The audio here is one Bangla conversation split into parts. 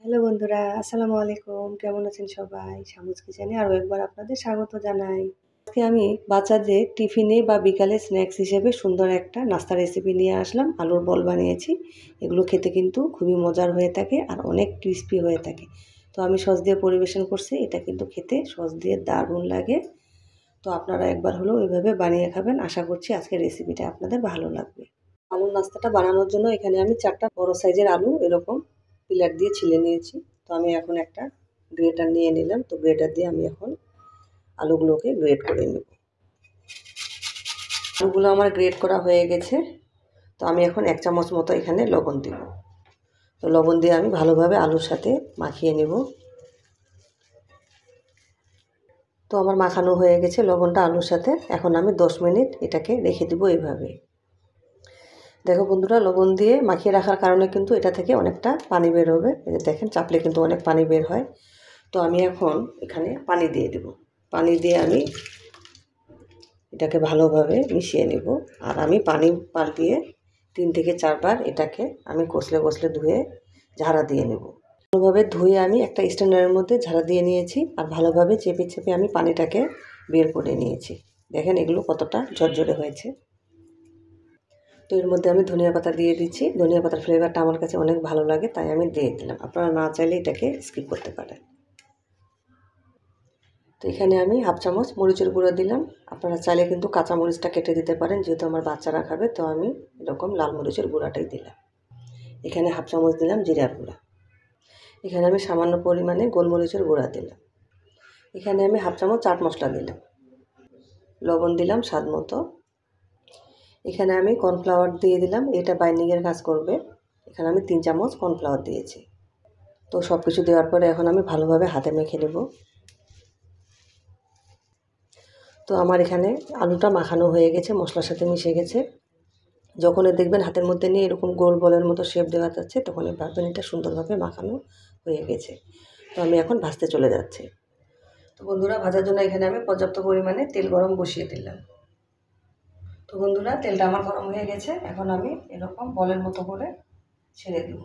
হ্যালো বন্ধুরা, আসসালামু আলাইকুম। কেমন আছেন সবাই? শামুস কিচেনে আরও একবার আপনাদের স্বাগত জানাই। আজকে আমি বাচ্চাদের টিফিনে বা বিকালে স্ন্যাক্স হিসেবে সুন্দর একটা নাস্তা রেসিপি নিয়ে আসলাম। আলুর বল বানিয়েছি। এগুলো খেতে কিন্তু খুবই মজার হয়ে থাকে আর অনেক ক্রিস্পি হয়ে থাকে। তো আমি সস দিয়ে পরিবেশন করছি। এটা কিন্তু খেতে সস দিয়ে দারুণ লাগে। তো আপনারা একবার হলেও এভাবে বানিয়ে খাবেন। আশা করছি আজকের রেসিপিটা আপনাদের ভালো লাগবে। আলুর নাস্তাটা বানানোর জন্য এখানে আমি 4টা বড় সাইজের আলু এরকম পিলার দিয়ে ছিলে নিয়েছি। তো আমি এখন একটা গ্রেটার নিয়ে নিলাম। তো গ্রেটার দিয়ে আমি এখন আলুগুলোকে গ্রেট করে নেব। আলুগুলো আমার গ্রেট করা হয়ে গেছে। তো আমি এখন 1 চামচ মতো এখানে লবণ দেব। তো লবণ দিয়ে আমি ভালোভাবে আলুর সাথে মাখিয়ে নেব। তো আমার মাখানো হয়ে গেছে লবণটা আলুর সাথে। এখন আমি 10 মিনিট এটাকে রেখে দেবো এইভাবে। দেখো বন্ধুরা, লবণ দিয়ে মাখিয়ে রাখার কারণে কিন্তু এটা থেকে অনেকটা পানি বের হবে। এই যে দেখেন, চাপলে কিন্তু অনেক পানি বের হয়। তো আমি এখন এখানে পানি দিয়ে দেব। পানি দিয়ে আমি এটাকে ভালোভাবে মিশিয়ে নেব। আর আমি পানি পাল্টিয়ে 3 থেকে 4 বার এটাকে আমি কষলে কষলে ধুয়ে ঝাড়া দিয়ে নেব। ভালোভাবে ধুয়ে আমি একটা স্ট্যান্ডারের মধ্যে ঝাড়া দিয়ে নিয়েছি। আর ভালোভাবে চেপে চেপে আমি পানিটাকে বের করে নিয়েছি। দেখেন এগুলো কতটা ঝরঝরে হয়েছে। তো এর মধ্যে আমি ধনিয়া পাতা দিয়ে দিচ্ছি। ধনিয়া পাতার ফ্লেভারটা আমার কাছে অনেক ভালো লাগে, তাই আমি দিয়ে দিলাম। আপনারা না চাইলে এটাকে স্কিপ করতে পারেন। তো এখানে আমি হাফ চামচ মরিচের গুঁড়ো দিলাম। আপনারা চাইলে কিন্তু কাঁচা মরিচটা কেটে দিতে পারেন, যেহেতু আমার বাচ্চারা খাবে। তো আমি এরকম লাল মরিচের গুঁড়াটাই দিলাম। এখানে হাফ চামচ দিলাম জিরার গুঁড়া। এখানে আমি সামান্য পরিমাণে গোলমরিচের গুঁড়া দিলাম। এখানে আমি হাফ চামচ চাট মশলা দিলাম। লবণ দিলাম স্বাদ মতো। এখানে আমি কর্নফ্লাওয়ার দিয়ে দিলাম, এটা বাইন্ডিংয়ের কাজ করবে। এখানে আমি 3 চামচ কর্নফ্লাওয়ার দিয়েছি। তো সব কিছু দেওয়ার পরে এখন আমি ভালোভাবে হাতে মেখে নেব। তো আমার এখানে আলুটা মাখানো হয়ে গেছে, মশলার সাথে মিশে গেছে। যখনই দেখবেন হাতের মধ্যে নিয়ে এরকম গোল বলের মতো শেপ দেওয়া যাচ্ছে, তখনই ভাববেন এটা সুন্দরভাবে মাখানো হয়ে গেছে। তো আমি এখন ভাজতে চলে যাচ্ছি। তো বন্ধুরা, ভাজার জন্য এখানে আমি পর্যাপ্ত পরিমাণে তেল গরম বসিয়ে দিলাম। তো বন্ধুরা, তেলটা আমার গরম হয়ে গেছে। এখন আমি এরকম বলের মতো করে ছেড়ে দেব।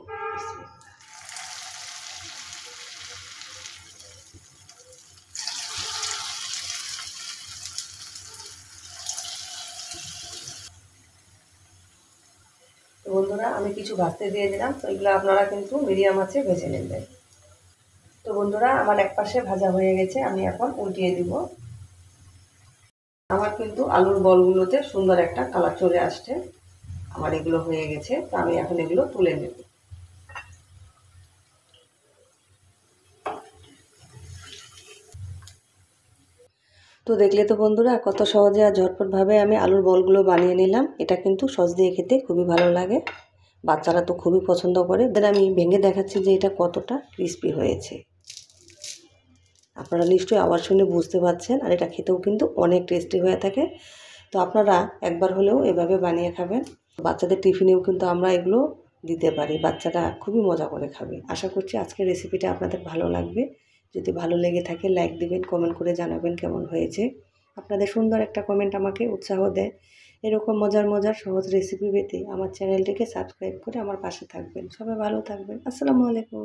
তো বন্ধুরা, আমি কিছু ভাজতে দিয়ে দিলাম। তো এগুলো আপনারা কিন্তু মিডিয়াম আঁচে ভেজে নেবেন। তো বন্ধুরা, আমার এক পাশে ভাজা হয়ে গেছে, আমি এখন উল্টিয়ে দিব। আমার কিন্তু আলুর বলগুলোতে সুন্দর একটা কালার চলে আসছে। আমার এগুলো হয়ে গেছে। তো আমি এখন এগুলো তুলে নেব। তো দেখলে তো বন্ধুরা, কত সহজে আর ঝটপটভাবে আমি আলুর বলগুলো বানিয়ে নিলাম। এটা কিন্তু সস দিয়ে খেতে খুবই ভালো লাগে। বাচ্চারা তো খুবই পছন্দ করে। এদের আমি ভেঙে দেখাচ্ছি যে এটা কতটা ক্রিস্পি হয়েছে। আপনারা নিশ্চয়ই আওয়াজ শুনে বুঝতে পারছেন। আর এটা খেতেও কিন্তু অনেক টেস্টি হয়ে থাকে। তো আপনারা একবার হলেও এভাবে বানিয়ে খাবেন। বাচ্চাদের টিফিনেও কিন্তু আমরা এগুলো দিতে পারি। বাচ্চারা খুবই মজা করে খাবে। আশা করছি আজকের রেসিপিটা আপনাদের ভালো লাগবে। যদি ভালো লেগে থাকে লাইক দিবেন, কমেন্ট করে জানাবেন কেমন হয়েছে। আপনাদের সুন্দর একটা কমেন্ট আমাকে উৎসাহ দেয়। এরকম মজার মজার সহজ রেসিপি পেতে আমার চ্যানেলটিকে সাবস্ক্রাইব করে আমার পাশে থাকবেন। সবাই ভালো থাকবেন। আসসালামু আলাইকুম।